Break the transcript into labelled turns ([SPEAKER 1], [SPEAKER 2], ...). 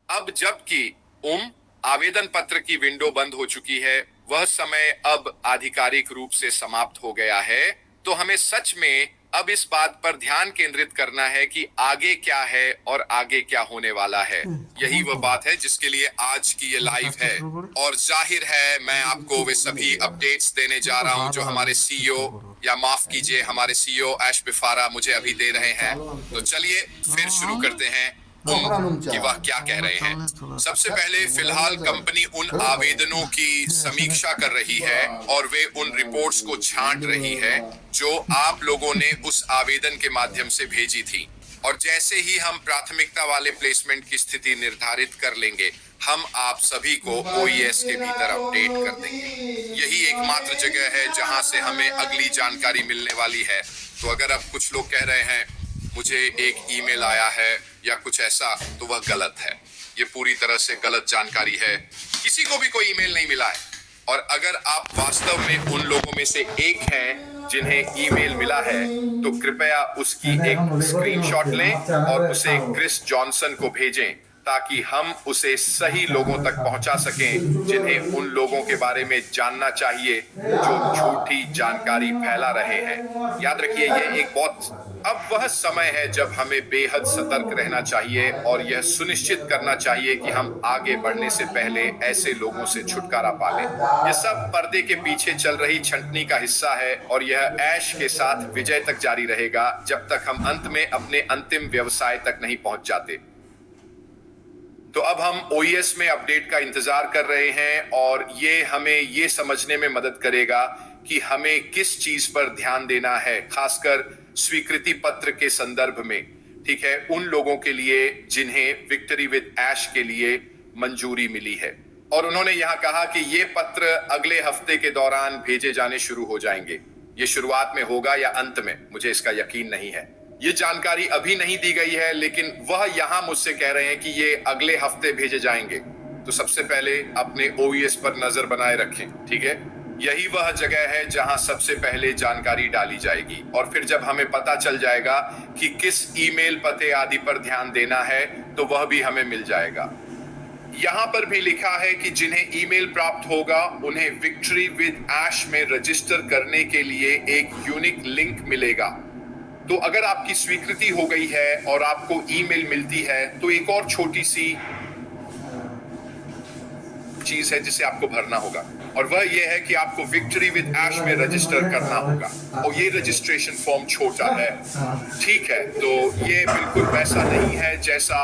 [SPEAKER 1] अब जबकि आवेदन पत्र की विंडो बंद हो चुकी है, वह समय अब आधिकारिक रूप से समाप्त हो गया है, तो हमें सच में अब इस बात पर ध्यान केंद्रित करना है कि आगे क्या है और आगे क्या होने वाला है। यही वह बात है जिसके लिए आज की ये लाइव है। और जाहिर है मैं आपको वे सभी अपडेट्स देने जा रहा हूं जो हमारे सीईओ या माफ कीजिए हमारे सीईओ ऐश बिफारा मुझे अभी दे रहे हैं। तो चलिए फिर शुरू करते हैं कि वह क्या कह रहे हैं। सबसे पहले फिलहाल कंपनी उन आवेदनों की समीक्षा कर रही है और वे उन रिपोर्ट्स को छांट रही है जो आप लोगों ने उस आवेदन के माध्यम से भेजी थी। और जैसे ही हम प्राथमिकता वाले प्लेसमेंट की स्थिति निर्धारित कर लेंगे, हम आप सभी को ओईएस के भीतर अपडेट कर देंगे। यही एकमात्र जगह है जहां से हमें अगली जानकारी मिलने वाली है। तो अगर अब कुछ लोग कह रहे हैं मुझे एक ईमेल आया है या कुछ ऐसा, तो वह गलत है। ये पूरी तरह से गलत जानकारी है। किसी को भी कोई ईमेल नहीं मिला है। और अगर आप वास्तव में उन लोगों में से एक हैं जिन्हें ईमेल मिला है, तो कृपया उसकी एक स्क्रीनशॉट लें और उसे क्रिस जॉनसन को भेजें ताकि हम उसे सही लोगों तक पहुंचा सकें जिन्हें उन लोगों के बारे में जानना चाहिए जो झूठी जानकारी फैला रहे हैं। याद रखिए, ये एक बहुत अब वह समय है जब हमें बेहद सतर्क रहना चाहिए और यह सुनिश्चित करना चाहिए कि हम आगे बढ़ने से पहले ऐसे लोगों से छुटकारा पा लें। यह सब पर्दे के पीछे चल रही छंटनी का हिस्सा है और यह ऐश के साथ विजय तक जारी रहेगा जब तक हम अंत में अपने अंतिम व्यवसाय तक नहीं पहुंच जाते। तो अब हम ओईएस में अपडेट का इंतजार कर रहे हैं और ये हमें ये समझने में मदद करेगा कि हमें किस चीज पर ध्यान देना है, खासकर स्वीकृति पत्र के संदर्भ में। ठीक है, उन लोगों के लिए जिन्हें विक्ट्री विद ऐश के लिए मंजूरी मिली है। और उन्होंने यहाँ कहा कि ये पत्र अगले हफ्ते के दौरान भेजे जाने शुरू हो जाएंगे। ये शुरुआत में होगा या अंत में, मुझे इसका यकीन नहीं है। ये जानकारी अभी नहीं दी गई है, लेकिन वह यहां मुझसे कह रहे हैं कि ये अगले हफ्ते भेजे जाएंगे। तो सबसे पहले अपने ओईएस पर नजर बनाए रखें। ठीक है, यही वह जगह है जहां सबसे पहले जानकारी डाली जाएगी और फिर जब हमें पता चल जाएगा कि किस ईमेल पते आदि पर ध्यान देना है, तो वह भी हमें मिल जाएगा। यहां पर भी लिखा है कि जिन्हें ईमेल प्राप्त होगा उन्हें विक्ट्री विद ऐश में रजिस्टर करने के लिए एक यूनिक लिंक मिलेगा। तो अगर आपकी स्वीकृति हो गई है और आपको ईमेल मिलती है, तो एक और छोटी सी चीज है जिसे आपको भरना होगा और वह यह है कि आपको विक्ट्री विद ऐश में रजिस्टर करना होगा। और ये रजिस्ट्रेशन फॉर्म छोटा है। ठीक है, तो ये बिल्कुल वैसा नहीं है जैसा